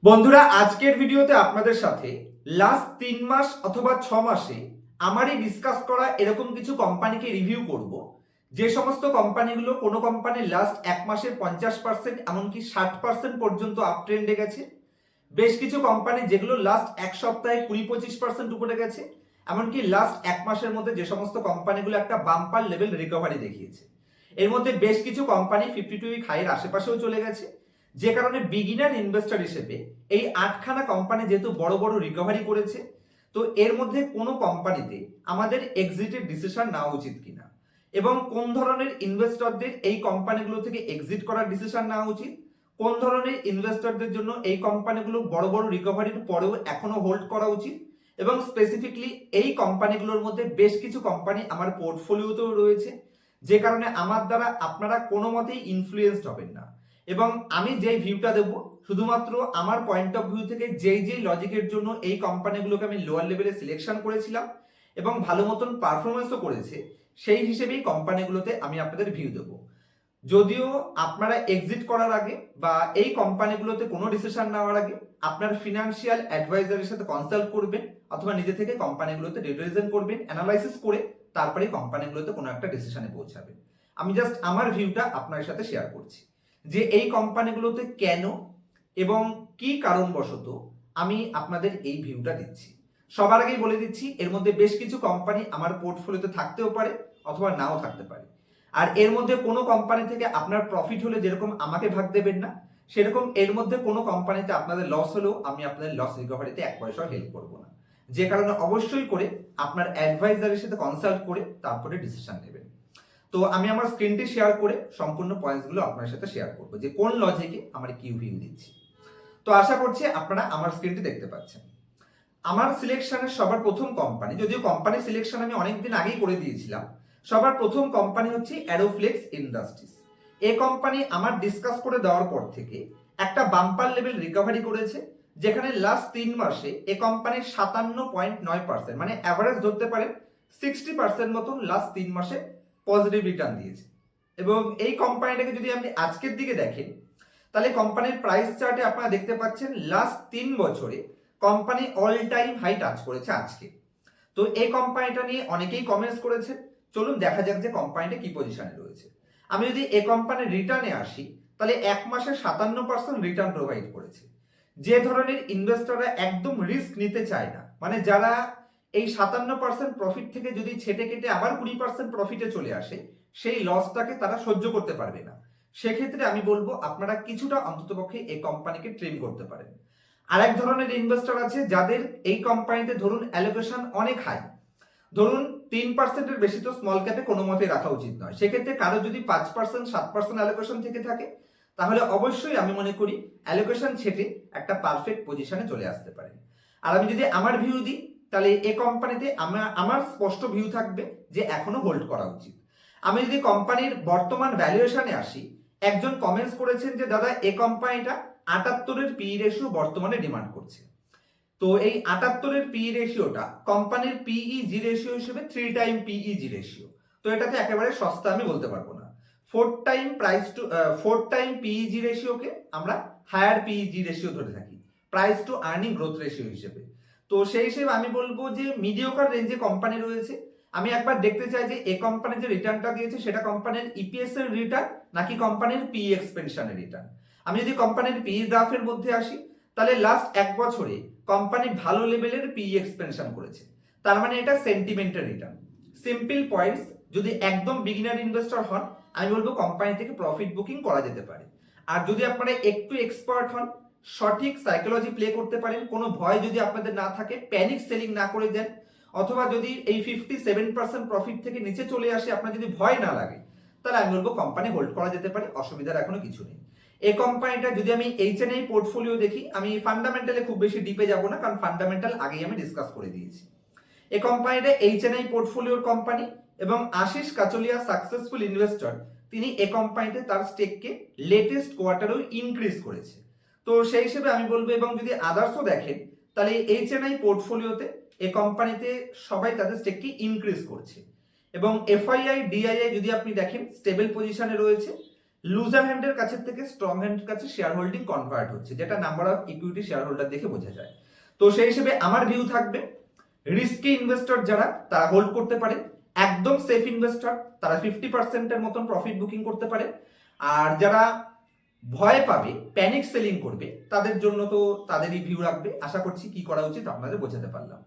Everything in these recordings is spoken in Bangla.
বন্ধুরা, আজকের ভিডিওতে আপনাদের সাথে লাস্ট 3 মাস অথবা 6 মাসে আমারই ডিসকাস করা এরকম কিছু কোম্পানিকে রিভিউ করব, যে সমস্ত কোম্পানিগুলো কোনো কোম্পানির লাস্ট 1 মাসে 50% এমনকি 60% পর্যন্ত আপ ট্রেন্ডে গেছে। বেশ কিছু কোম্পানি যেগুলো লাস্ট 1 সপ্তাহে 20-25% উপরে গেছে। এমনকি লাস্ট 1 মাসের মধ্যে যে সমস্ত কোম্পানিগুলো একটা বাম্পার লেভেল রিকভারি দেখিয়েছে। এর মধ্যে বেশ কিছু কোম্পানি 52 উইক হাইয়ের আশেপাশেও চলে গেছে, যে কারণে বিগিনার ইনভেস্টর হিসেবে এই 8খানা কোম্পানি যেহেতু বড় বড় রিকভারি করেছে, তো এর মধ্যে কোনো কোম্পানিতে আমাদের এক্সিটের ডিসিশন নেওয়া উচিত কিনা এবং কোন ধরনের ইনভেস্টরদের এই কোম্পানিগুলো থেকে এক্সিট করার ডিসিশন নেওয়া উচিত, কোন ধরনের ইনভেস্টরদের জন্য এই কোম্পানিগুলো বড় বড় রিকভারির পরেও এখনো হোল্ড করা উচিত, এবং স্পেসিফিকলি এই কোম্পানিগুলোর মধ্যে বেশ কিছু কোম্পানি আমার পোর্টফোলিওতেও রয়েছে, যে কারণে আমার দ্বারা আপনারা কোনো মতেই ইনফ্লুয়েসড হবেন না। এবং আমি যেই ভিউটা দেব শুধুমাত্র আমার পয়েন্ট অফ ভিউ থেকে যেই লজিকের জন্য এই কোম্পানিগুলোকে আমি লোয়ার লেভেলে সিলেকশন করেছিলাম এবং ভালো মতন পারফরমেন্সও করেছে, সেই হিসেবেই কোম্পানিগুলোতে আমি আপনাদের ভিউ দেব। যদিও আপনারা এক্সিট করার আগে বা এই কোম্পানিগুলোতে কোনো ডিসিশন নেওয়ার আগে আপনার ফিনান্সিয়াল অ্যাডভাইজারের সাথে কনসাল্ট করবেন, অথবা নিজে থেকে কোম্পানিগুলোতে রিপ্রেজেন্ট করবেন, অ্যানালাইসিস করে তারপরে কোম্পানিগুলোতে কোনো একটা ডিসিশনে পৌঁছাবেন। আমি জাস্ট আমার ভিউটা আপনার সাথে শেয়ার করছি যে এই কোম্পানিগুলোতে কেন এবং কি কারণবশত আমি আপনাদের এই ভিউটা দিচ্ছি। সবার আগেই বলে দিচ্ছি, এর মধ্যে বেশ কিছু কোম্পানি আমার পোর্টফোলিওতে থাকতেও পারে অথবা নাও থাকতে পারে। আর এর মধ্যে কোনো কোম্পানি থেকে আপনার প্রফিট হলে যেরকম আমাকে ভাগ দেবেন না, সেরকম এর মধ্যে কোনো কোম্পানিতে আপনাদের লস হলেও আমি আপনাদের লস রিকভারিতে 1 পয়সাও হেল্প করবো না। যে কারণে অবশ্যই করে আপনার অ্যাডভাইজারের সাথে কনসাল্ট করে তারপরে ডিসিশন নেবেন। তো আমি আমার স্ক্রিনটি শেয়ার করে সম্পূর্ণ পয়েন্টসগুলো আপনার সাথে শেয়ার করবো যে কোন লজিকে আমার কিউ ভিউ দিচ্ছি। তো আশা করছি আপনারা আমার স্ক্রিনটি দেখতে পাচ্ছেন। আমার সিলেকশনের সবার প্রথম কোম্পানি, যদিও কোম্পানি সিলেকশন আমি অনেকদিন আগেই করে দিয়েছিলাম, সবার প্রথম কোম্পানি হচ্ছে অ্যারোফ্লেক্স ইন্ডাস্ট্রিজ। এই কোম্পানি আমার ডিসকাস করে দেওয়ার পর থেকে একটা বাম্পার লেভেল রিকভারি করেছে, যেখানে লাস্ট 3 মাসে এই কোম্পানির 57.9% মানে অ্যাভারেজ ধরতে পারেন 60% মতন লাস্ট 3 মাসে পজিটিভ রিটার্ন দিয়েছে। এবং এই কোম্পানিটাকে যদি আপনি আজকের দিকে দেখেন, তাহলে কোম্পানির প্রাইস চার্টে আপনারা দেখতে পাচ্ছেন লাস্ট 3 বছরে company all time high touch করেছে আজকে। তো এই কোম্পানিটা নিয়ে অনেকেই কমেন্টস করেছে, চলুন দেখা যাক যে কোম্পানিটা কি পজিশনে রয়েছে। আমি যদি এই কোম্পানির রিটার্নে আসি, তাহলে 1 মাসে 57% রিটার্ন প্রোভাইড করেছে। যে ধরনের ইনভেস্টররা একদম রিস্ক নিতে চায় না, মানে যারা এই 57% প্রফিট থেকে যদি ছেটে কেটে আবার 20% প্রফিটে চলে আসে, সেই লসটাকে তারা সহ্য করতে পারবে না। সেক্ষেত্রে আমি বলবো আপনারা কিছুটা অন্ততপক্ষে এই কোম্পানিকে ট্রিম করতে পারেন। আরেক ধরনের ইনভেস্টর আছে যাদের এই কোম্পানিতে ধরুন অ্যালোকেশন অনেক হাই, ধরুন 3%-এর বেশি তো স্মল ক্যাপে কোনো মতেই রাখা উচিত নয়। সেক্ষেত্রে কারো যদি 5% 7% অ্যালোকেশন থেকে থাকে, তাহলে অবশ্যই আমি মনে করি অ্যালোকেশন ছেটে একটা পারফেক্ট পজিশনে চলে আসতে পারে। আর আমি যদি আমার ভিউ দিই, তাহলে এই কোম্পানিতে আমার স্পষ্ট ভিউ থাকবে যে এখনো হোল্ড করা উচিত। আমি যদি কোম্পানির বর্তমান ভ্যালুয়েশনে আসি, একজন কমেন্টস করেছেন যে দাদা এই কোম্পানিটা 78-এর পিই রেশিও বর্তমানে ডিমান্ড করছে। তো এই 78-এর পিই রেশিওটা কোম্পানির পিইজি রেশিও হিসেবে 3 টাইম পিইজি রেশিও। তো এটাতে একেবারে সস্তা আমি বলতে পারবো না। 4 টাইম পিইজি রেশিওকে আমরা হায়ার পিইজি রেশিও ধরে থাকি, price two earning growth ratio হিসেবে। তো সেই হিসেবে আমি বলবো যে মিডিওকার রেঞ্জে কোম্পানি রয়েছে। আমি একবার দেখতে চাই যে এই কোম্পানি যে রিটার্নটা দিয়েছে সেটা কোম্পানির ইপিএস এর রিটার্ন নাকি কোম্পানির পিই এক্সপেনশনের রিটার্ন। আমি যদি কোম্পানির পিই গ্রাফের মধ্যে আসি, তাহলে লাস্ট 1 বছরে কোম্পানি ভালো লেভেলের পিই এক্সপেনশন করেছে, তার মানে এটা সেন্টিমেন্টের রিটার্ন। সিম্পল পয়েন্টস, যদি একদম বিগিনার ইনভেস্টর হন, আমি বলবো কোম্পানি থেকে প্রফিট বুকিং করা যেতে পারে। আর যদি আপনারা একটু এক্সপার্ট হন, সঠিক সাইকোলজি প্লে করতে পারেন, কোনো ভয় যদি আপনাদের না থাকে, প্যানিক সেলিং না করে দেন, অথবা যদি এই 57% প্রফিট থেকে নিচে চলে আসে আপনার যদি ভয় না লাগে, তাহলে আমি বলবো কোম্পানি হোল্ড করা যেতে পারে, অসুবিধার এখনো কিছু নেই। এই কোম্পানিটা যদি আমি এইচএনআই পোর্টফোলিও দেখি, আমি ফান্ডামেন্টালে খুব বেশি ডিপে যাব না, কারণ ফান্ডামেন্টাল আগেই আমি ডিসকাস করে দিয়েছি। এই কোম্পানিটা এইচএনআই পোর্টফোলিওর কোম্পানি, এবং আশিস কাচলিয়া সাকসেসফুল ইনভেস্টর, তিনি এই কোম্পানিতে তার স্টেককে লেটেস্ট কোয়ার্টারেও ইনক্রিজ করেছে। তো সেই হিসেবে আমি বলবো, এবং যদি আদার্সও দেখেন, তাহলে এইচএনআই পোর্টফোলিওতে এই কোম্পানিতে সবাই তাদের স্টেককে ইনক্রিজ করছে। এবং এফআইআই ডিআইআই যদি আপনি দেখেন স্টেবল পজিশনে রয়েছে। লুজার হ্যান্ডের কাছের থেকে স্ট্রং হ্যান্ডের কাছে শেয়ার হোল্ডিং কনভার্ট হচ্ছে, যেটা number of equity share holder দেখে বোঝা যায়। তো সেই হিসেবে আমার ভিউ থাকবে রিস্কি ইনভেস্টর যারা তারা হোল্ড করতে পারে, একদম সেফ ইনভেস্টর তারা 50%-এর মতন প্রফিট বুকিং করতে পারে, আর যারা ভয় পাবে প্যানিক সেলিং করবে তাদের জন্য তো তাদেরই ভিউ রাখবে। আশা করছি কি করা উচিত আপনাদের বোঝাতে পারলাম।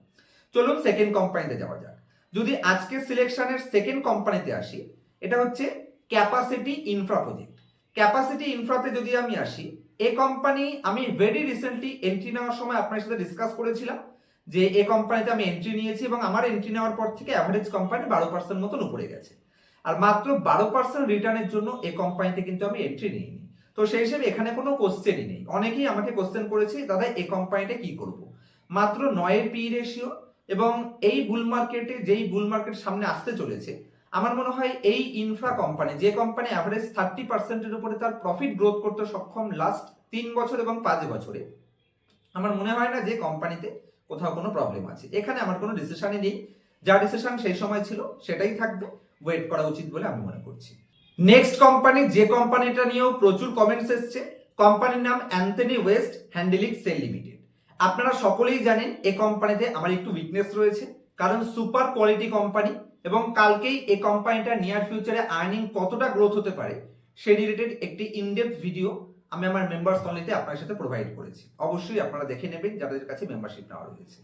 চলুন সেকেন্ড কোম্পানিতে যাওয়া যাক। যদি আজকে সিলেকশনের সেকেন্ড কোম্পানিতে আসি, এটা হচ্ছে ক্যাপাসিটি ইনফ্রা প্রজেক্ট। ক্যাপাসিটি ইনফ্রাতে যদি আমি আসি, এই কোম্পানি আমি ভেরি রিসেন্টলি এন্ট্রি নেওয়ার সময় আপনার সাথে ডিসকাস করেছিলাম যে এই কোম্পানিতে আমি এন্ট্রি নিয়েছি এবং আমার এন্ট্রি নেওয়ার পর থেকে অ্যাভারেজ কোম্পানি 12% মতন উপরে গেছে, আর মাত্র 12% রিটার্নের জন্য এই কোম্পানিতে কিন্তু আমি এন্ট্রি নিইনি। তো সেই হিসেবে এখানে কোনো কোশ্চেনই নেই। অনেকেই আমাকে কোশ্চেন করেছে দাদা এই কোম্পানিটা কি করব, মাত্র 9 পি রেশিও, এবং এই বুল মার্কেটে যেই বুল মার্কেট সামনে আসতে চলেছে, আমার মনে হয় এই ইনফ্রা কোম্পানি, যে কোম্পানি অ্যাভারেজ 30%-এর উপরে তার প্রফিট গ্রোথ করতে সক্ষম লাস্ট 3 বছর এবং 5 বছরে, আমার মনে হয় না যে কোম্পানিতে কোথাও কোনো প্রবলেম আছে। এখানে আমার কোনো ডিসিশনই নেই, যা ডিসিশন সেই সময় ছিল সেটাই থাকবে, ওয়েট করা উচিত বলে আমি মনে করছি। নেক্সট কোম্পানি, যে কোম্পানিটা নিয়েও প্রচুর কমেন্টস এসছে, কোম্পানির নাম Antony waste handling cell limited. আপনারা সকলেই জানেন এই কোম্পানিতে আমার একটু উইকনেস রয়েছে, কারণ সুপার কোয়ালিটি কোম্পানি, এবং কালকেই এই কোম্পানিটা নিয়ার ফিউচারে আর্নিং কতটা গ্রোথ হতে পারে সে রিলেটেড একটি ইনডেপথ ভিডিও আমি আমার মেম্বার্স অনলিতে আপনার সাথে প্রোভাইড করেছি। অবশ্যই আপনারা দেখে নেবেন যাদের কাছে মেম্বারশিপ নেওয়া রয়েছে।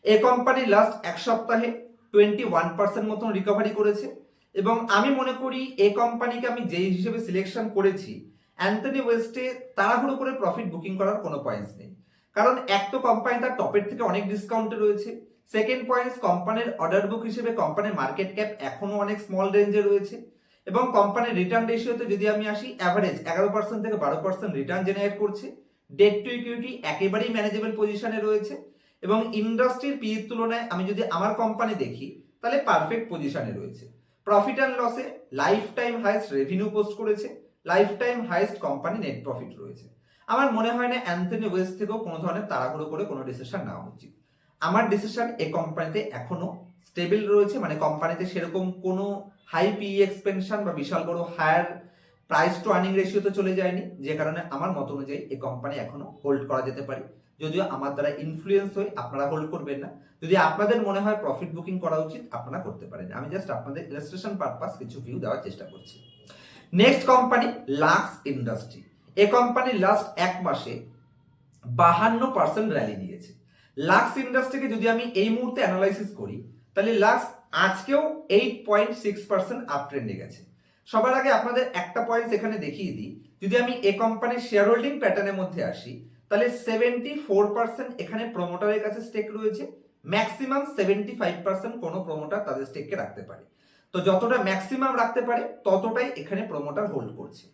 এই কোম্পানি লাস্ট এক সপ্তাহে 21% মতন রিকভারি করেছে, এবং আমি মনে করি এই কোম্পানিকে আমি যেই হিসেবে সিলেকশন করেছি, অ্যান্থনি ওয়েস্টে তাড়াহুড়ো করে প্রফিট বুকিং করার কোনো পয়েন্টস নেই। কারণ এক তো কোম্পানি তার টপের থেকে অনেক ডিসকাউন্টে রয়েছে, সেকেন্ড পয়েন্টস কোম্পানির অর্ডার বুক হিসেবে কোম্পানির মার্কেট ক্যাপ এখনো অনেক স্মল রেঞ্জে রয়েছে, এবং কোম্পানির রিটার্ন রেশিওতে যদি আমি আসি, অ্যাভারেজ 11% থেকে 12% রিটার্ন জেনারেট করছে, ডেট টু ইকুইটি একেবারেই ম্যানেজেবল পজিশনে রয়েছে, এবং ইন্ডাস্ট্রির পির তুলনায় আমি যদি আমার কোম্পানি দেখি তাহলে পারফেক্ট পজিশনে রয়েছে। প্রফিট অ্যান্ড লসে life time highest revenue post করেছে, life time highest company net profit রয়েছে। আমার মনে হয় না অ্যান্থনি ওয়েস্ট থেকেও কোনো ধরনের তাড়াহুড়ো করে কোনো ডিসিশন নেওয়া উচিত। আমার ডিসিশন এই কোম্পানিতে এখনো স্টেবল রয়েছে, মানে কোম্পানিতে সেরকম কোনো হাই পি এক্সপেনশন বা বিশাল বড় হায়ার প্রাইস টু আর্নিং রেশিওতে চলে যায়নি, যে কারণে আমার মত অনুযায়ী এই কোম্পানি এখনো হোল্ড করা যেতে পারে। যদিও আমার দ্বারা ইনফ্লুয়েন্স হয়ে আপনারা হোল্ড করবেন না, যদি আপনাদের মনে হয় প্রফিট বুকিং করা উচিত আপনারা করতে পারেন। আমি জাস্ট আপনাদের ইলাস্ট্রেশন পারপাস কিছু ভিউ দেওয়ার চেষ্টা করছি। Next company Lux industry. এই কোম্পানি লাস্ট এক মাসে 52% র্যালি দিয়েছে। লাক্স ইন্ডাস্ট্রিকে যদি আমি এই মুহূর্তে অ্যানালাইসিস করি, তাহলে লাক্স আজকেও 8.6% আপ ট্রেন্ডে গেছে। সবার আগে আপনাদের একটা পয়েন্ট এখানে দেখিয়ে দিই, যদি আমি এই কোম্পানির শেয়ার হোল্ডিং প্যাটার্নের মধ্যে আসি, তাহলে 74% এখানে প্রমোটারের কাছে স্টেক রয়েছে, ম্যাক্সিমাম 75% কোনো প্রমোটার তাদের স্টেককে রাখতে পারে। তো যতটা ম্যাক্সিমাম রাখতে পারে ততটাই এখানে প্রমোটার হোল্ড করছে।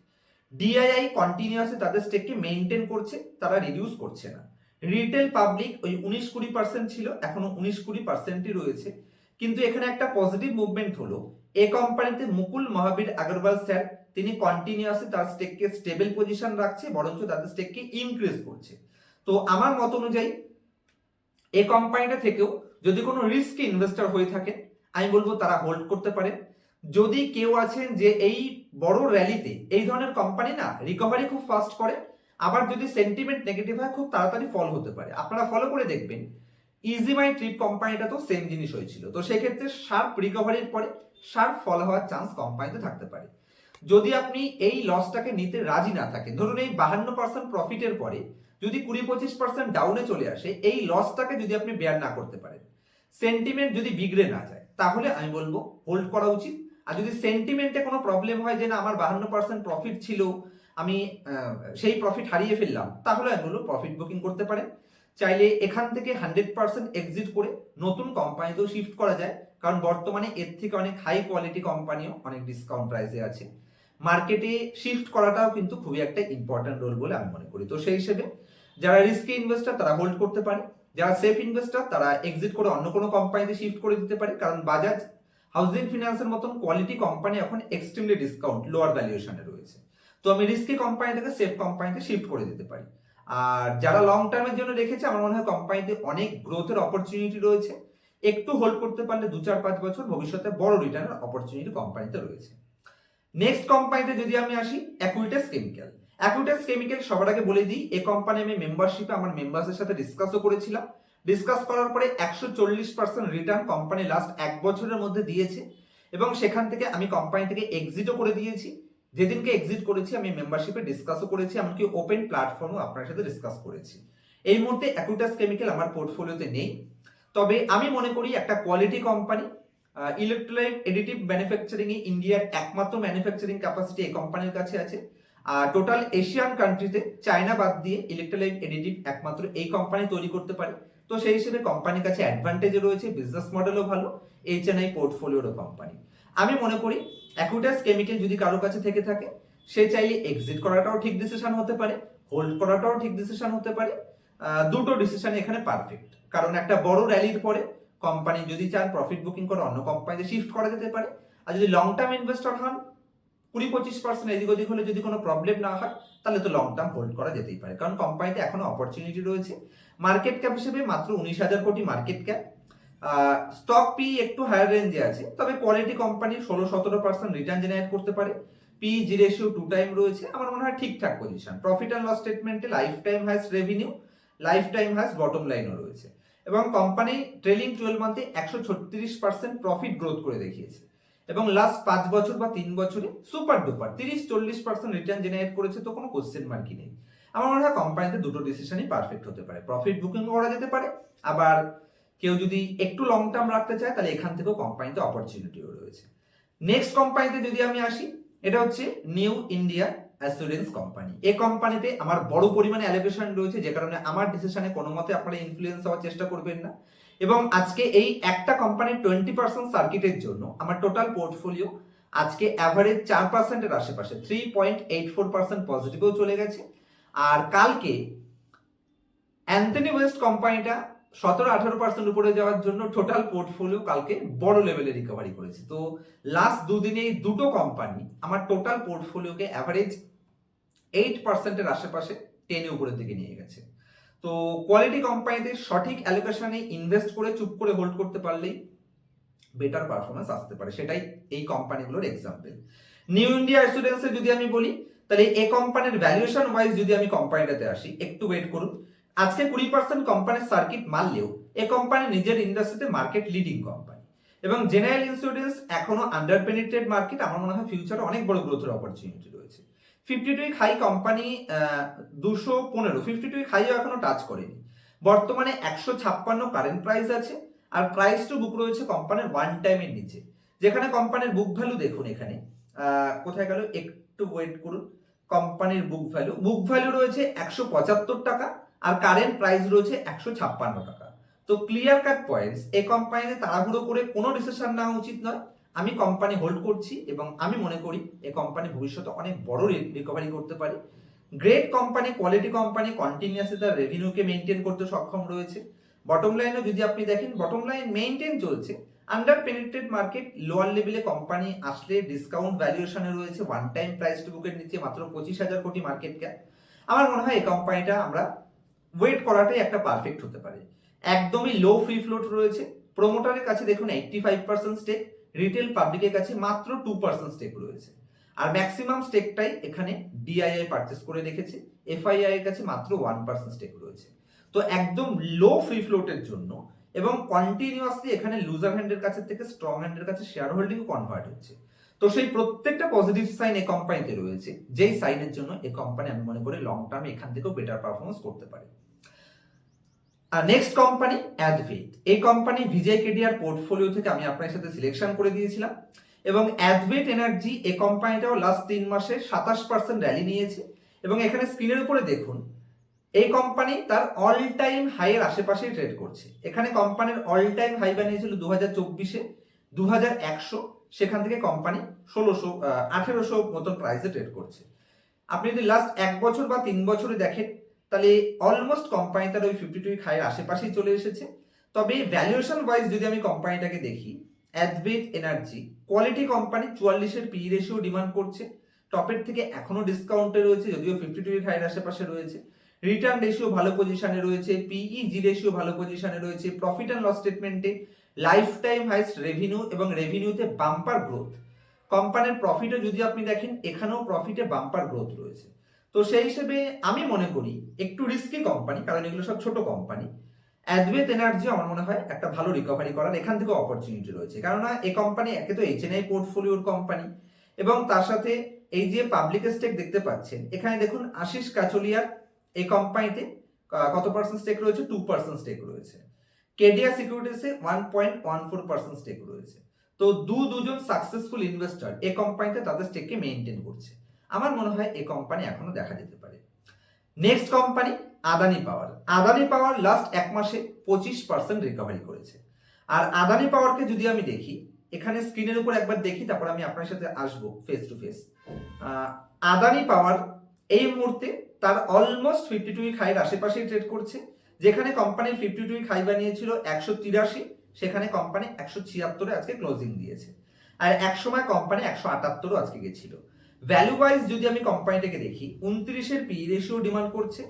ডিআইআই কন্টিনিউয়াসলি তাদের স্টেককে মেইনটেইন করছে, তারা রিডিউস করছে না। রিটেল পাবলিক ওই 19-20% ছিল, এখনো 19-20%ই রয়েছে। কিন্তু এখানে একটা পজিটিভ মুভমেন্ট হলো, এই কোম্পানিতে মুকুল মহাবীর আগরওয়াল স্যার তিনি কন্টিনিউয়াসলি তার স্টেককে স্টেবল পজিশন রাখছে, বরঞ্চ তাদের স্টেককে ইনক্রিজ করছে। তো আমার মত অনুযায়ী এই কোম্পানিটা থেকেও যদি কোনো রিস্কি ইনভেস্টর হয়ে থাকে, আমি বলবো তারা হোল্ড করতে পারে। যদি কেউ আছেন যে এই বড় র্যালিতে এই ধরনের কোম্পানি না রিকভারি খুব ফাস্ট করে, আবার যদি সেন্টিমেন্ট নেগেটিভ হয় খুব তাড়াতাড়ি ফল হতে পারে। আপনারা ফলো করে দেখবেন, ইজি মাই ট্রিপ কোম্পানিটা তো সেম জিনিস হয়েছিল। তো সেক্ষেত্রে শার্প রিকভারির পরে শার্প ফল হওয়ার চান্স কোম্পানিতে থাকতে পারে। যদি আপনি এই লসটাকে নিতে রাজি না থাকেন, ধরুন এই 52% প্রফিটের পরে যদি 20-25% ডাউনে চলে আসে, এই লসটাকে যদি আপনি বেয়ার না করতে পারেন, সেন্টিমেন্ট যদি বিগড়ে না যায়, তাহলে আমি বলবো হোল্ড করা উচিত। আর যদি সেন্টিমেন্টে কোনো প্রবলেম হয় যে না আমার 52% প্রফিট ছিল, আমি সেই প্রফিট হারিয়ে ফেললাম, তাহলে আমি বলবো প্রফিট বুকিং করতে পারেন। চাইলে এখান থেকে 100% এক্সিট করে নতুন কোম্পানিতেও শিফট করা যায়, কারণ বর্তমানে এর থেকে অনেক হাই কোয়ালিটি কোম্পানিও অনেক ডিসকাউন্ট প্রাইসে আছে। মার্কেটে শিফট করাটাও কিন্তু খুবই একটা ইম্পর্টেন্ট রোল বলে আমি মনে করি। তো সেই হিসেবে যারা রিস্কি ইনভেস্টর তারা হোল্ড করতে পারে, যারা সেফ ইনভেস্টর তারা এক্সিট করে অন্য কোনো কোম্পানিতে শিফট করে দিতে পারে, কারণ বাজাজ হাউজিং ফিনান্সের মতন কোয়ালিটি কোম্পানি এখন এক্সট্রিমলি ডিসকাউন্ট লোয়ার ভ্যালুয়েশনে রয়েছে। তো আমি রিস্কি কোম্পানি থেকে সেফ কোম্পানিতে শিফট করে দিতে পারি। আর যারা লং টার্মের জন্য রেখেছে, আমার মনে হয় কোম্পানিতে অনেক গ্রোথের অপরচুনিটি রয়েছে, একটু হোল্ড করতে পারলে 2-4-5 বছর ভবিষ্যতে বড় রিটার্নের অপরচুনিটি কোম্পানিতে রয়েছে। নেক্সট কোম্পানিতে যদি আমি আসি, অ্যাকুইটাস কেমিক্যাল। অ্যাকুইটাস কেমিক্যাল সবার আগে বলে দিই, এই কোম্পানি আমি মেম্বারশিপে আমার মেম্বার্সের সাথে ডিসকাসও করেছিলাম। ডিসকাস করার পরে 140% রিটার্ন কোম্পানি লাস্ট 1 বছরের মধ্যে দিয়েছে, এবং সেখান থেকে আমি কোম্পানি থেকে এক্সিটও করে দিয়েছি। যেদিনকে এক্সিট করেছি আমি মেম্বারশিপে ডিসকাসও করেছি, এমনকি ওপেন প্ল্যাটফর্মও আপনার সাথে ডিসকাস করেছি। এই মুহূর্তে অ্যাকুইটাস কেমিক্যাল আমার পোর্টফোলিওতে নেই, তবে আমি মনে করি একটা quality company. Electrolyte additive manufacturing এ ইন্ডিয়ার একমাত্র ম্যানুফ্যাকচারিং ক্যাপাসিটি এই কোম্পানির কাছে আছে। আর টোটাল এশিয়ান কান্ট্রিতে চায়না বাদ দিয়ে ইলেকট্রোলাইট এডিটিভ একমাত্র এই কোম্পানি তৈরি করতে পারে। তো সেই হিসেবে কোম্পানির কাছে অ্যাডভান্টেজও রয়েছে, বিজনেস মডেলও ভালো, এইচএনআই পোর্টফোলিওরও কোম্পানি। আমি মনে করি অ্যাকুইটাস কেমিক্যাল যদি কারো কাছে থেকে থাকে, সে চাইলে এক্সিট করাটাও ঠিক ডিসিশন হতে পারে, হোল্ড করাটাও ঠিক ডিসিশন হতে পারে। দুটো ডিসিশন এখানে পারফেক্ট, কারণ একটা বড় র্যালির পরে কোম্পানি যদি চান প্রফিট বুকিং করে অন্য কোম্পানিতে শিফট করা যেতে পারে। আর যদি লং টার্ম ইনভেস্টর হন, 20-25% এদিক ওদিক হলে যদি কোনো প্রবলেম না হয়, তাহলে তো লং টার্ম হোল্ড করা যেতেই পারে, কারণ কোম্পানিতে এখনো অপরচুনিটি রয়েছে। মার্কেট ক্যাপ হিসেবে মাত্র 19,000 কোটি মার্কেট ক্যাপ। স্টক পি একটু হায়ার রেঞ্জে আছে, তবে কোয়ালিটি কোম্পানি 16-17% রিটার্ন জেনারেট করতে পারে। পি জি রেশিও 2 টাইম রয়েছে, আমার মনে হয় ঠিকঠাক পজিশন। প্রফিট অ্যান্ড লস স্টেটমেন্টে lifetime highest revenue, lifetime highest bottom লাইনও রয়েছে, এবং কোম্পানি ট্রেলিং 12 মান্থে 136% প্রফিট গ্রোথ করে দেখিয়েছে, এবং লাস্ট 5 বছর বা 3 বছরে সুপার ডুপার 30-40% রিটার্ন জেনারেট করেছে, তো কোনো কোশ্চেন মার্কই নেই। আমার মনে হয় কোম্পানিতে দুটো ডিসিশনই পারফেক্ট হতে পারে, প্রফিট বুকিং করা যেতে পারে, আবার কেউ যদি একটু লং টার্ম রাখতে চায় তাহলে এখান থেকেও কোম্পানিতে অপরচুনিটিও রয়েছে। নেক্সট কোম্পানিতে যদি আমি আসি, এটা হচ্ছে নিউ ইন্ডিয়া অ্যাসুরেন্স কোম্পানি। এই কোম্পানিতে আমার বড় পরিমাণে অ্যালোকেশন রয়েছে, যে কারণে আমার ডিসিশনে কোনো মতে আপনারা ইনফ্লুয়েন্স হওয়ার চেষ্টা করবেন না। এবং আজকে এই একটা কোম্পানির 20% সার্কিটের জন্য আমার টোটাল পোর্টফোলিও আজকে অ্যাভারেজ 4% এর আশেপাশে 3.84% পজিটিভও চলে গেছে। আর কালকে অ্যান্থনি ওয়েস্ট কোম্পানিটা 17-18% উপরে যাওয়ার জন্য টোটাল পোর্টফোলিও কালকে বড় লেভেলে রিকভারি করেছে। তো লাস্ট দুদিনে এই দুটো কোম্পানি আমার টোটাল পোর্টফোলিওকে অ্যাভারেজ 8% এর আশেপাশে টেনে উপরের দিকে নিয়ে গেছে। তো কোয়ালিটি কোম্পানিতে সঠিক অ্যালোকেশনে ইনভেস্ট করে চুপ করে হোল্ড করতে পারলেই বেটার পারফরমেন্স আসতে পারে, সেটাই এই কোম্পানিগুলোর এক্সাম্পল। নিউ ইন্ডিয়া অ্যাসুরেন্সে যদি আমি বলি, তাহলে এই কোম্পানির ভ্যালুয়েশন ওয়াইজ যদি আমি কোম্পানিটাতে আসি, একটু ওয়েট করুন। আজকে 20% কোম্পানির সার্কিট মারলেও এই কোম্পানি নিজের ইন্ডাস্ট্রিতে মার্কেট লিডিং কোম্পানি, এবং জেনারেল ইন্স্যুরেন্স এখনো আন্ডার পেনিট্রেটেড মার্কেট। আমার মনে হয় ফিউচারে অনেক বড় গ্রোথের অপরচুনিটি রয়েছে। 52 উইক হাই কোম্পানি 215, 52 উইক হাইও এখনো টাচ করেনি। বর্তমানে 156 কারেন্ট প্রাইস আছে, আর প্রাইস টু বুক রয়েছে কোম্পানির 1 টাইমের নিচে, যেখানে কোম্পানির বুক ভ্যালু দেখুন এখানে কোথায় গেল, একটু ওয়েট করুন। কোম্পানির বুক ভ্যালু রয়েছে 175 টাকা, আর কারেন্ট প্রাইস রয়েছে 156 টাকা। তো ক্লিয়ার কাট পয়েন্টস, এই কোম্পানিতে তাড়াহুড়ো করে কোনো ডিসিশন নেওয়া উচিত নয়। আমি কোম্পানি হোল্ড করছি, এবং আমি মনে করি এই কোম্পানি ভবিষ্যতে অনেক বড় রিকভারি করতে পারে। Great company, quality company, continuously তার রেভিনিউকে মেনটেন করতে সক্ষম রয়েছে। বটম লাইনও যদি আপনি দেখেন, বটম লাইন মেনটেন চলছে। আন্ডার পেনিট্রেটেড মার্কেট, লোয়ার লেভেলে কোম্পানি আসলে ডিসকাউন্ট ভ্যালুয়েশনে রয়েছে, 1 টাইম প্রাইস টু বুকের নিচে, মাত্র 25,000 কোটি মার্কেট ক্যাপ। আমার মনে হয় এই কোম্পানিটা আমরা ওয়েট করাটাই একটা পারফেক্ট হতে পারে। একদমই লো ফ্রি ফ্লোট রয়েছে। প্রোমোটারের কাছে দেখুন 85% স্টেক, রিটেল পাবলিকের কাছে মাত্র 2% স্টেক রয়েছে, আর ম্যাক্সিমাম স্টেকটাই এখানে ডিআইআই পারচেস করে রেখেছে। এফআইআই এর কাছে মাত্র 1% স্টেক রয়েছে। তো একদম লো ফ্রি ফ্লোটের জন্য, এবং কন্টিনিউয়াসলি এখানে লুজার হ্যান্ডের কাছে থেকে স্ট্রং হ্যান্ডের কাছে শেয়ার হোল্ডিং কনভার্ট হচ্ছে। তো সেই প্রত্যেকটা পজিটিভ সাইন এই কোম্পানিতে রয়েছে, যেই সাইনের জন্য এই কোম্পানি আমি মনে করি লং টার্মে এখান থেকেও বেটার পারফরমেন্স করতে পারে। Next company Advait. এই কোম্পানি ভিজয় কেডিআর পোর্টফোলিও থেকে আমি আপনার সাথে সিলেকশন করে দিয়েছিলাম, এবং অ্যাডভেট এনার্জি এই কোম্পানিটাও লাস্ট 3 মাসে 27% র্যালি নিয়েছে। এবং এখানে স্ক্রিনের উপরে দেখুন, এই কোম্পানি তার অল টাইম হাইয়ের আশেপাশে ট্রেড করছে। এখানে কোম্পানির অল টাইম হাই বানিয়েছিল 2024-এ 2100, সেখান থেকে কোম্পানি 1800 মতন প্রাইসে ট্রেড করছে। আপনি যদি লাস্ট 1 বছর বা 3 বছরে দেখেন, তাহলে অলমোস্ট কোম্পানি তার ওই 52 উইক হাইয়ের আশেপাশেই চলে এসেছে। তবে ভ্যালুয়েশন ওয়াইজ যদি আমি কোম্পানিটাকে দেখি, অ্যাডভেট এনার্জি কোয়ালিটি কোম্পানি 44-এর পি রেশিও ডিমান্ড করছে, টপের থেকে এখনো ডিসকাউন্টে রয়েছে, যদিও 52 উইক হাইয়ের আশেপাশে রয়েছে। রিটার্ন রেশিও ভালো পজিশনে রয়েছে, পিই জি রেশিও ভালো পজিশনে রয়েছে। প্রফিট অ্যান্ড লস স্টেটমেন্টে লাইফ টাইম হাইস্ট রেভিনিউ, এবং রেভিনিউতে বাম্পার গ্রোথ। কোম্পানির প্রফিটও যদি আপনি দেখেন এখানেও প্রফিটে বাম্পার গ্রোথ রয়েছে। তো সেই হিসেবে আমি মনে করি একটু রিস্কি কোম্পানি, কারণ এগুলো সব ছোট কোম্পানি। অ্যাডওয়েথ এনার্জি আমার মনে হয় একটা ভালো রিকভারি করার এখান থেকে অপরচুনিটি রয়েছে, কেননা এই কোম্পানি একে তো এইচএনআই পোর্টফোলিওর কোম্পানি, এবং তার সাথে এই যে পাবলিক স্টেক দেখতে পাচ্ছেন এখানে দেখুন আশিস কাচলিয়ার এই কোম্পানিতে কত পার্সেন্ট স্টেক রয়েছে, 2% স্টেক রয়েছে। কেডিয়া সিকিউরিটিসে 1.14% স্টেক রয়েছে। তো দুজন সাকসেসফুল ইনভেস্টর এই কোম্পানিতে তাদের স্টেককে মেইনটেইন করছে। আমার মনে হয় এই কোম্পানি এখনো দেখা যেতে পারে। নেক্সট কোম্পানি আদানি পাওয়ার। আদানি পাওয়ার লাস্ট এক মাসে 25% রিকভারি করেছে। আর আদানি পাওয়ারকে যদি আমি দেখি, এখানে স্ক্রিনের উপর একবার দেখি, তারপর আমি আপনার সাথে আসবো ফেস টু ফেস। আদানি পাওয়ার এই মুহূর্তে তার অলমোস্ট 52 উইক হাইয়ের আশেপাশেই ট্রেড করছে। যেখানে কোম্পানির 52 উইক হাই বানিয়েছিল 183, সেখানে কোম্পানি 176 আজকে ক্লোজিং দিয়েছে। আর এক সময় কোম্পানি 178 আজকে গেছিল। ভ্যালু ওয়াইজ যদি আমি কোম্পানিটাকে দেখি, 29 পি রেশিও ডিমান্ড করছে,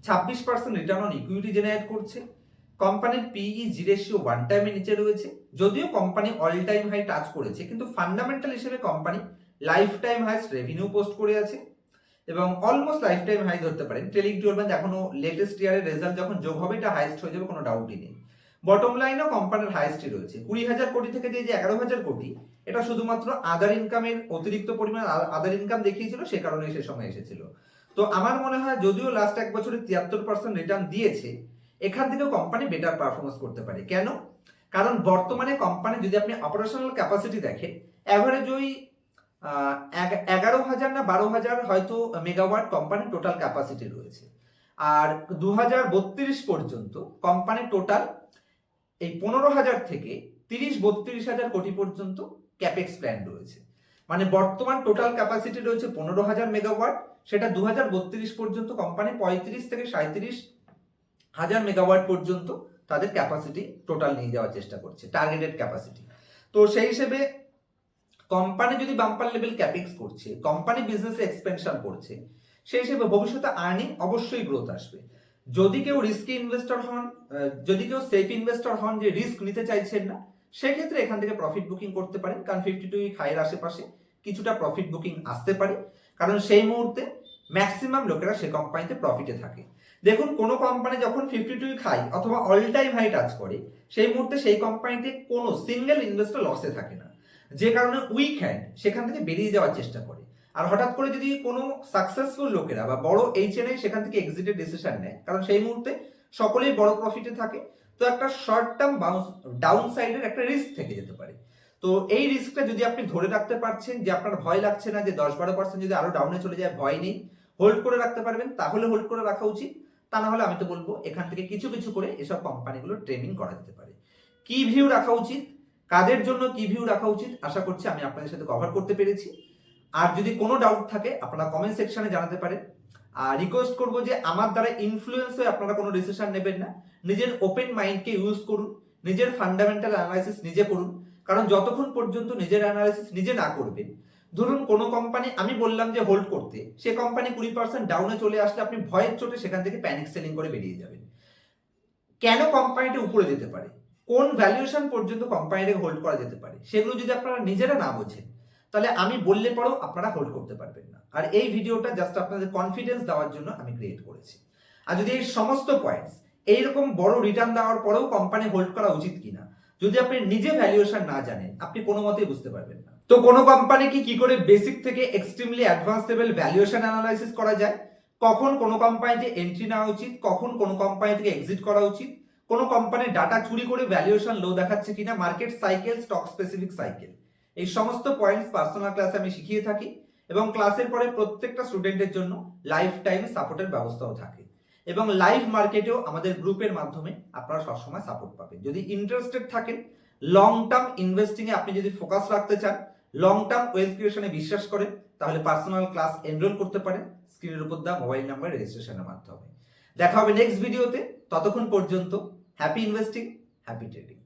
26% রিটার্ন অন ইকুইটি জেনারেট করছে। কোম্পানির পিই জি রেশিও 1 টাইমের নিচে রয়েছে। যদিও company all time high touch করেছে, কিন্তু ফান্ডামেন্টাল হিসেবে company life time highest revenue post করে আছে এবং অলমোস্ট লাইফ টাইম হাই ধরতে পারেন। ট্রেলিং 12 মান্থ এখনো লেটেস্ট ইয়ারের রেজাল্ট যখন যোগ হবে এটা হাইস্ট হয়ে যাবে, কোনো ডাউটই নেই। বটম লাইনও কোম্পানির হাইস্টই রয়েছে। 20,000 কোটি থেকে যে 11,000 কোটি, এটা শুধুমাত্র আদার ইনকামের অতিরিক্ত পরিমাণ আদার ইনকাম দেখিয়েছিল, সে কারণে সে সময় এসেছিল। তো আমার মনে হয় যদিও লাস্ট এক বছরে 73% রিটার্ন দিয়েছে, এখান থেকেও কোম্পানি বেটার পারফরমেন্স করতে পারে। কেন? কারণ বর্তমানে কোম্পানি যদি আপনি অপারেশনাল ক্যাপাসিটি দেখেন, অ্যাভারেজ ওই 11,000 না 12,000 হয়তো মেগাওয়াট কোম্পানির টোটাল ক্যাপাসিটি রয়েছে। আর 2032 পর্যন্ত কোম্পানির টোটাল এই 15,000 থেকে 30-32,000 কোটি পর্যন্ত ক্যাপেক্স প্ল্যান রয়েছে। মানে বর্তমান টোটাল ক্যাপাসিটি রয়েছে 15,000 মেগাওয়াট, সেটা 2032 পর্যন্ত কোম্পানি 35 থেকে 37,000 মেগাওয়াট পর্যন্ত তাদের ক্যাপাসিটি টোটাল নিয়ে যাওয়ার চেষ্টা করছে, টার্গেটেড ক্যাপাসিটি। তো সেই হিসেবে কোম্পানি যদি বাম্পার লেভেল ক্যাপেক্স করছে, কোম্পানি বিজনেসে এক্সপেনশন করছে, সেই হিসেবে ভবিষ্যতে আর্নিং অবশ্যই গ্রোথ আসবে। যদি কেউ রিস্কি ইনভেস্টর হন, যদি কেউ সেফ ইনভেস্টর হন যে রিস্ক নিতে চাইছেন না, সেক্ষেত্রে এখান থেকে প্রফিট বুকিং করতে পারেন, কারণ 52 উইক হাইয়ের আশেপাশে কিছুটা প্রফিট বুকিং আসতে পারে, কারণ সেই মুহূর্তে ম্যাক্সিমাম লোকেরা সে কোম্পানিতে প্রফিটে থাকে। দেখুন, কোনো কোম্পানি যখন 52 উইক হাই অথবা অল টাইম হাই টাচ করে, সেই মুহূর্তে সেই কোম্পানিতে কোনো সিঙ্গেল ইনভেস্টর লসে থাকে না, যে কারণে উইক হ্যান্ড সেখান থেকে বেরিয়ে যাওয়ার চেষ্টা করে। আর হঠাৎ করে যদি কোনো সাকসেসফুল লোকেরা বা বড় এইচএনআই সেখান থেকে এক্সিটের ডিসিশন নেয়, কারণ সেই মুহূর্তে সকলেই বড় প্রফিটে থাকে, তো একটা শর্ট টার্ম ডাউন সাইডের একটা রিস্ক থেকে যেতে পারে। তো এই রিস্কটা যদি আপনি ধরে রাখতে পারছেন, যে আপনার ভয় লাগছে না যে 10-12% যদি আরো ডাউনে চলে যায়, ভয় নেই, হোল্ড করে রাখতে পারবেন, তাহলে হোল্ড করে রাখা উচিত। তা না হলে আমি তো বলবো এখান থেকে কিছু কিছু করে এসব কোম্পানিগুলো ট্রেনিং করা যেতে পারে। কি ভিউ রাখা উচিত, কাদের জন্য কি ভিউ রাখা উচিত, আশা করছি আমি আপনাদের সাথে কভার করতে পেরেছি। আর যদি কোনো ডাউট থাকে আপনারা কমেন্ট সেকশনে জানাতে পারেন। আর রিকোয়েস্ট করবো যে আমার দ্বারা ইনফ্লুয়েন্স হয়ে আপনারা কোনো ডিসিশন নেবেন না, নিজের ওপেন মাইন্ডকে ইউজ করুন, নিজের ফান্ডামেন্টাল অ্যানালাইসিস নিজে করুন। কারণ যতক্ষণ পর্যন্ত নিজের অ্যানালাইসিস নিজে না করবেন, ধরুন কোনো কোম্পানি আমি বললাম যে হোল্ড করতে, সে কোম্পানি 20% ডাউনে চলে আসলে আপনি ভয়ের চোটে সেখান থেকে প্যানিক সেলিং করে বেরিয়ে যাবেন। কেন কোম্পানিটা উপরে যেতে পারে, কোন ভ্যালুয়েশন পর্যন্ত কোম্পানিটাকে হোল্ড করা যেতে পারে, সেগুলো যদি আপনারা নিজেরা না বোঝেন, তাহলে আমি বললে পরেও আপনারা হোল্ড করতে পারবেন না। আর এই ভিডিওটা জাস্ট আপনাদের কনফিডেন্স দেওয়ার জন্য আমি ক্রিয়েট করেছি। আর যদি এই সমস্ত পয়েন্টস এইরকম বড় রিটার্ন দেওয়ার পরেও কোম্পানি হোল্ড করা উচিত কিনা, যদি আপনি নিজে ভ্যালুয়েশন না জানেন, আপনি কোনো মতেই বুঝতে পারবেন না। তো কোনো কোম্পানি কি করে বেসিক থেকে extremely advance level valuation analysis করা যায়, কখন কোনো কোম্পানিতে এন্ট্রি নেওয়া উচিত, কখন কোনো কোম্পানি থেকে এক্সিট করা উচিত, কোনো কোম্পানির ডাটা চুরি করে ভ্যালুয়েশন লো দেখাচ্ছে কিনা, market cycle, stock specific cycle, এই সমস্ত পয়েন্টস পার্সোনাল ক্লাসে আমি শিখিয়ে থাকি এবং ক্লাসের পরে প্রত্যেকটা স্টুডেন্টের জন্য লাইফ টাইম সাপোর্টের ব্যবস্থাও থাকে এবং লাইভ মার্কেটেও আমাদের গ্রুপের মাধ্যমে আপনারা সবসময় সাপোর্ট পাবেন। যদি ইন্টারেস্টেড থাকেন, লং টার্ম ইনভেস্টিং এ আপনি যদি ফোকাস রাখতে চান, লং টার্ম ওয়েলথ ক্রিয়েশনে বিশ্বাস করেন, তাহলে পার্সোনাল ক্লাস এনরোল করতে পারেন স্ক্রিনের উপর দেওয়া মোবাইল নাম্বার রেজিস্ট্রেশনের মাধ্যমে। দেখা হবে নেক্সট ভিডিওতে, ততক্ষণ পর্যন্ত হ্যাপি ইনভেস্টিং, হ্যাপি ট্রেডিং।